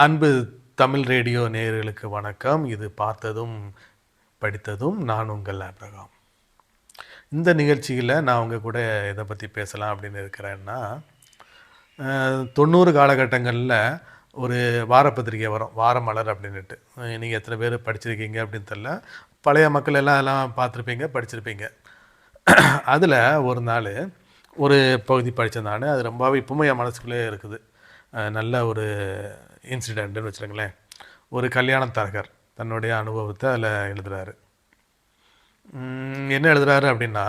அன்பு தமிழ் ரேடியோ நேயர்களுக்கு வணக்கம். இது பார்த்ததும் படித்ததும் நான் உங்கள் ஆபிரகாம். இந்த நிகழ்ச்சியில் நான் உங்கள் கூட எதை பற்றி பேசலாம் அப்படின்னு இருக்கிறேன்னா, 90 காலகட்டங்களில் ஒரு வாரப்பத்திரிகை வரும், வாரமலர் அப்படின்னுட்டு. நீங்கள் எத்தனை பேர் படிச்சிருக்கீங்க அப்படின்னு தெரியல. பழைய மக்கள் எல்லாம் பார்த்துருப்பீங்க, படிச்சிருப்பீங்க. அதில் ஒரு நாள் ஒரு பகுதி படித்தேன் நான். அது ரொம்பவே இப்பவுமே என் மனசுக்குள்ளே இருக்குது. நல்ல ஒரு இன்சிடெண்ட்டுன்னு வச்சுருங்களேன். ஒரு கல்யாண தரகர் தன்னுடைய அனுபவத்தை அதில் எழுதுகிறாரு. என்ன எழுதுகிறாரு அப்படின்னா,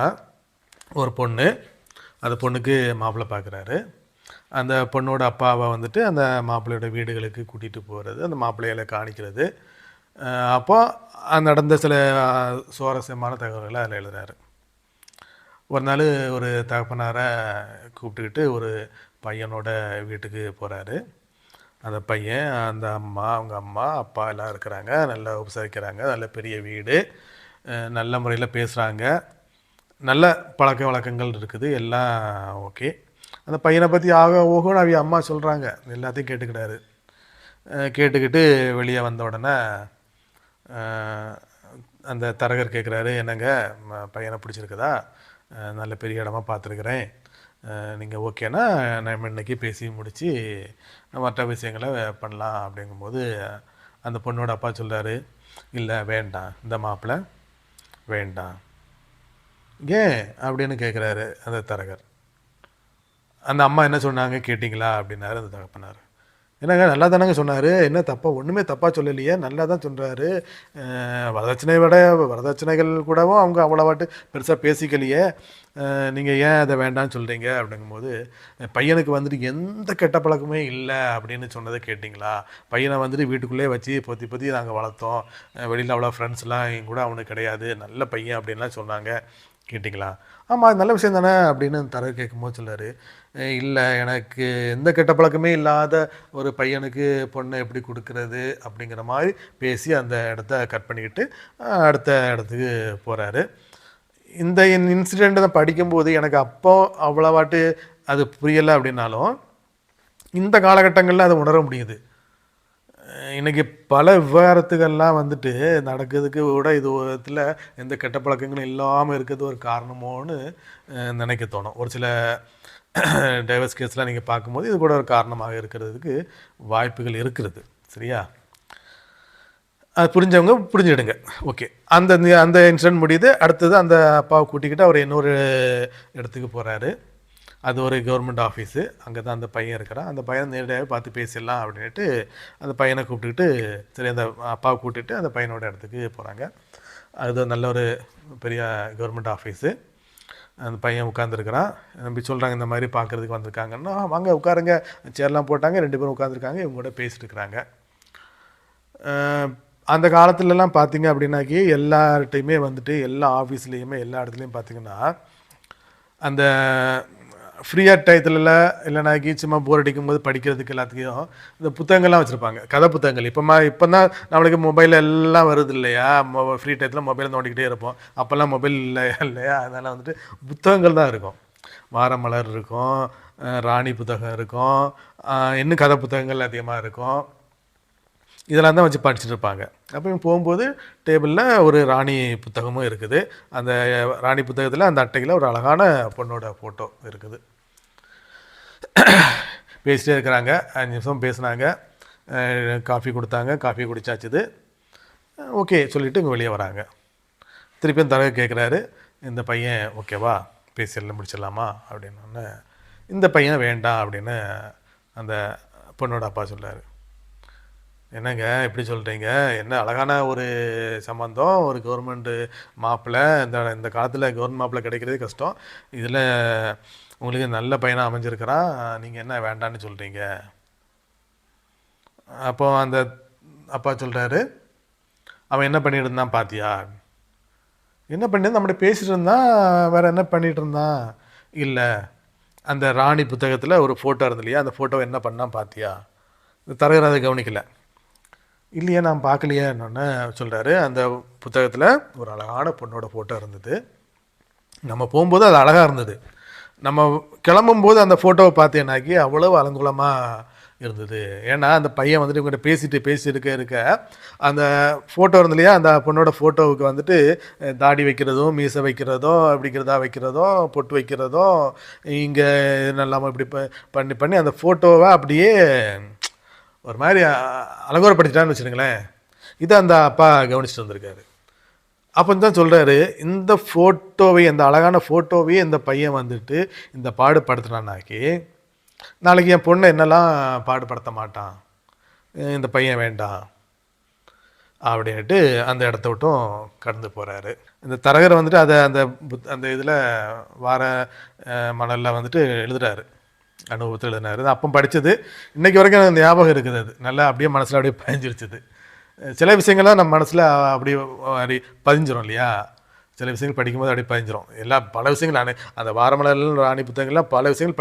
ஒரு பொண்ணு, அந்த பொண்ணுக்கு மாப்பிள்ளை பார்க்குறாரு. அந்த பொண்ணோட அப்பாவை வந்துட்டு அந்த மாப்பிள்ளையோட வீடுகளுக்கு கூட்டிகிட்டு போகிறது, அந்த மாப்பிள்ளைகளை காணிக்கிறது. அப்போ நடந்த சில சுவாரஸ்யமான தகவல்களை அதில் எழுதுகிறாரு. ஒரு நாள் ஒரு தகப்பனாரை கூப்பிட்டுக்கிட்டு ஒரு பையனோட வீட்டுக்கு போகிறாரு. அந்த பையன், அந்த அம்மா, அவங்க அம்மா அப்பா எல்லாம் இருக்கிறாங்க. நல்லா உபசரிக்கிறாங்க. நல்ல பெரிய வீடு, நல்ல முறையில் பேசுகிறாங்க, நல்ல பழக்க வழக்கங்கள் இருக்குது, எல்லாம் ஓகே. அந்த பையனை பற்றி ஓகோன்னு அவங்க அம்மா சொல்கிறாங்க. எல்லாத்தையும் கேட்டுக்கிட்டாரு. கேட்டுக்கிட்டு வெளியே வந்த உடனே அந்த தரகர் கேட்குறாரு, என்னங்க பையனை பிடிச்சிருக்குதா? நல்ல பெரிய இடமா பார்த்துருக்குறேன், நீங்கள் ஓகேனா நம்ம இன்றைக்கி பேசி முடித்து மற்ற விஷயங்களை பண்ணலாம் அப்படிங்கும்போது, அந்த பொண்ணோட அப்பா சொல்கிறாரு, இல்லை வேண்டாம், இந்த மாப்பிள்ளை வேண்டாம். ஏன் அப்படின்னு கேட்குறாரு அந்த தரகர். அந்த அம்மா என்ன சொன்னாங்க கேட்டிங்களா அப்படின்னாரு அந்த தகப்பனார். என்னங்க நல்லா தானங்க சொன்னார், என்ன தப்பாக ஒன்றுமே தப்பாக சொல்லலையே, நல்லா தான் சொல்கிறாரு. வரதட்சணைகள் கூடவும் அவங்க அவ்வளோவாட்டு பெருசாக பேசிக்கலையே, நீங்கள் ஏன் அதை வேண்டாம்னு சொல்கிறீங்க அப்படிங்கும்போது, பையனுக்கு வந்துட்டு எந்த கெட்ட பழக்கமே இல்லை அப்படின்னு சொன்னதை கேட்டிங்களா? பையனை வந்துட்டு வீட்டுக்குள்ளே வச்சு பொத்தி பொத்தி நாங்கள் வளர்த்தோம், வெளியில் அவ்வளோ ஃப்ரெண்ட்ஸ்லாம் கூட அவனுக்கு கிடையாது, நல்ல பையன் அப்படின்லாம் சொன்னாங்க, கேட்டிங்களா? ஆமாம், அது நல்ல விஷயம் தானே அப்படின்னு தரகர் கேட்கும்போது சொல்லார், இல்லை எனக்கு எந்த கெட்ட பழக்கமே இல்லாத ஒரு பையனுக்கு பொண்ணை எப்படி கொடுக்கறது அப்படிங்கிற மாதிரி பேசி அந்த இடத்த கட் பண்ணிக்கிட்டு அடுத்த இடத்துக்கு போகிறாரு. இந்த இன்சிடெண்ட்டை படிக்கும்போது எனக்கு அப்போ அவ்வளோவாட்டு அது புரியலை அப்படின்னாலும், இந்த காலகட்டங்களில் அதை உணர முடியுது. இன்றைக்கி பல விவகாரத்துகள்லாம் வந்துட்டு நடக்கிறதுக்கு கூட இது விதத்தில் எந்த கெட்ட பழக்கங்களும் இல்லாமல் இருக்கிறது ஒரு காரணமோன்னு நினைக்க தோணும். ஒரு சில டைவர்ஸ் கேஸ்லாம் நீங்கள் பார்க்கும்போது இது கூட ஒரு காரணமாக இருக்கிறதுக்கு வாய்ப்புகள் இருக்கிறது. சரியா? அது புரிஞ்சவங்க புரிஞ்சுடுங்க. ஓகே, அந்த அந்த இன்சிடென்ட் முடியுது. அடுத்தது அந்த அப்பாவை கூட்டிக்கிட்டு அவர் இன்னொரு இடத்துக்கு போகிறாரு. அது ஒரு கவர்மெண்ட் ஆஃபீஸு. அங்கே தான் அந்த பையன் இருக்கிறான். அந்த பையனை நேரடியாக பார்த்து பேசிடலாம் அப்படின்ட்டு அந்த பையனை கூப்பிட்டுக்கிட்டு, சரி அந்த அப்பாவை கூப்பிட்டுட்டு அந்த பையனோட இடத்துக்கு போகிறாங்க. அது நல்ல ஒரு பெரிய கவர்மெண்ட் ஆஃபீஸு. அந்த பையன் உட்காந்துருக்கிறான். நம்பி சொல்கிறாங்க, இந்த மாதிரி பார்க்குறதுக்கு வந்திருக்காங்கன்னா, வாங்க உட்காருங்க, சேர்லாம் போட்டாங்க, 2 பேரும் உட்காந்துருக்காங்க, இவங்க கூட பேசிட்டு இருக்கிறாங்க. அந்த காலத்துலலாம் பார்த்திங்க அப்படின்னாக்கி எல்லார்ட்டையுமே வந்துட்டு எல்லா ஆஃபீஸ்லேயுமே எல்லா இடத்துலையும் பார்த்திங்கன்னா, அந்த ஃப்ரீயாக டயத்தில் இல்லைனாக்கி சும்மா போர் அடிக்கும் போது படிக்கிறதுக்கு எல்லாத்துக்கும் இந்த புத்தகங்கள்லாம் வச்சுருப்பாங்க, கதை புத்தகங்கள். இப்போ தான் நம்மளுக்கு மொபைல் எல்லாம் வருது இல்லையா, ஃப்ரீ டயத்தில் மொபைல் நோண்டிக்கிட்டே இருப்போம். அப்போல்லாம் மொபைல் இல்லையா, அதனால் வந்துட்டு புத்தகங்கள் தான் இருக்கும். வாரமலர் இருக்கும், ராணி புத்தகம் இருக்கும், இன்னும் கதை புத்தகங்கள் அதிகமாக இருக்கும். இதெல்லாம் தான் வச்சு படிச்சுட்டு இருப்பாங்க. அப்போ போகும்போது டேபிளில் ஒரு ராணி புத்தகமும் இருக்குது. அந்த ராணி புத்தகத்தில் அந்த அட்டையில் ஒரு அழகான பொண்ணோட ஃபோட்டோ இருக்குது. பேசிட்டே இருக்கிறாங்க. 5 நிமிஷம் பேசுனாங்க. காஃபி கொடுத்தாங்க, காஃபி குடிச்சாச்சுது. ஓகே சொல்லிவிட்டு இங்கே வெளியே வராங்க. திருப்பியும் தரகர் கேட்குறாரு, இந்த பையன் ஓகேவா, பேசிடலாம் முடிச்சிடலாமா அப்படின்னோடனே, இந்த பையன் வேண்டாம் அப்படின்னு அந்த பொண்ணோட அப்பா சொல்கிறாரு. என்னங்க எப்படி சொல்கிறீங்க, என்ன அழகான ஒரு சம்பந்தம், ஒரு கவர்மெண்ட்டு மாப்பிள்ளை, இந்த காலத்தில் கவர்மெண்ட் மாப்பிள்ளை கிடைக்கிறதே கஷ்டம், இதில் உங்களுக்கு நல்ல பையனாக அமைஞ்சிருக்கிறான், நீங்கள் என்ன வேண்டான்னு சொல்கிறீங்க? அப்போ அந்த அப்பா சொல்கிறாரு, அவன் என்ன பண்ணிட்டு இருந்தான் பார்த்தியா? என்ன பண்ணிட்டு நம்மகிட்ட பேசிகிட்டு இருந்தான், வேறு என்ன பண்ணிகிட்டு இருந்தான்? இல்லை, அந்த ராணி புத்தகத்தில் ஒரு ஃபோட்டோ இருந்து இல்லையா, அந்த ஃபோட்டோவை என்ன பண்ணான் பார்த்தியா? தரகர் அதை கவனிக்கலை. இல்லையே நான் பார்க்கலையேன்னு சொல்கிறாரு. அந்த புத்தகத்தில் ஒரு அழகான பொண்ணோட ஃபோட்டோ இருந்தது. நம்ம போகும்போது அது அழகாக இருந்தது. நம்ம கிளம்பும்போது அந்த ஃபோட்டோவை பார்த்தேன்னாக்கி அவ்வளவு அலங்கோலமாக இருந்தது. ஏன்னா அந்த பையன் வந்துட்டு இவங்ககிட்ட பேசி இருக்க அந்த ஃபோட்டோ இருந்து இல்லையா, அந்த பொண்ணோட ஃபோட்டோவுக்கு வந்துட்டு தாடி வைக்கிறதும் மீசை வைக்கிறதும் அப்படிங்கிறதா வைக்கிறதும் பொட்டு வைக்கிறதும் இங்கே நல்லாமல் இப்படி பண்ணி பண்ணி அந்த ஃபோட்டோவை அப்படியே ஒரு மாதிரி அலங்கோலப்படுத்திட்டான்னு வச்சுருங்களேன். இதை அந்த அப்பா கவனிச்சுட்டு வந்திருக்காரு. அப்போ தான் சொல்கிறாரு, இந்த ஃபோட்டோவை, அந்த அழகான ஃபோட்டோவையே இந்த பையன் வந்துட்டு இந்த பாடுபடுத்தினானாக்கி நாளைக்கு என் பொண்ணை என்னெல்லாம் பாடுபடுத்த மாட்டான், இந்த பையன் வேண்டாம் அப்படின்ட்டு அந்த இடத்த விட்டும் கடந்து போகிறாரு. இந்த தரகரை வந்துட்டு அதை அந்த அந்த இதில் வார மணலில் வந்துட்டு எழுதுறாரு, அனுபவத்தில் எழுதினாரு. அப்போ படித்தது இன்றைக்கி வரைக்கும் எனக்கு ஞாபகம் இருக்குது. அது நல்லா அப்படியே மனசில் அப்படியே பதிஞ்சிருச்சுது. சில விஷயங்கள்லாம் நம்ம மனசில் அப்படியே அப்படி பதிஞ்சிரும் இல்லையா, சில விஷயங்கள் படிக்கும்போது அப்படியே பதிஞ்சிரும். பல விஷயங்கள் நான் அந்த வாரமலர் ராணி புத்தகங்கள்லாம் பல விஷயங்கள்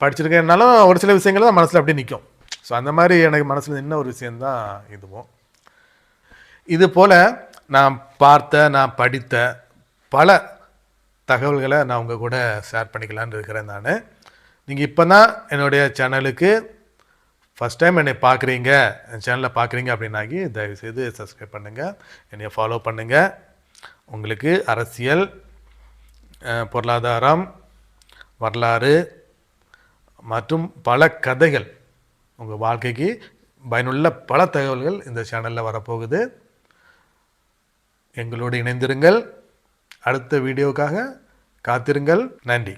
படிச்சிருக்கேன்னாலும் ஒரு சில விஷயங்கள் தான் மனசில் அப்படியே நிற்கும். ஸோ அந்த மாதிரி எனக்கு மனசில் நின்ன ஒரு விஷயந்தான் இதுவும். இது போல் நான் நான் படித்த பல தகவல்களை நான் உங்கள் கூட ஷேர் பண்ணிக்கலான்னு இருக்கிறேன். நீங்கள் இப்போ தான் என்னுடைய சேனலுக்கு ஃபஸ்ட் டைம் என்னை பார்க்குறீங்க, என் சேனலை பார்க்குறீங்க அப்படின்னாக்கி தயவுசெய்து சப்ஸ்கிரைப் பண்ணுங்கள், என்னை ஃபாலோ பண்ணுங்கள். உங்களுக்கு அரசியல், பொருளாதாரம், வரலாறு மற்றும் பல கதைகள், உங்கள் வாழ்க்கைக்கு பயனுள்ள பல தகவல்கள் இந்த சேனலில் வரப்போகுது. எங்களோடு இணைந்திருங்கள். அடுத்த வீடியோவுக்காக காத்திருங்கள். நன்றி.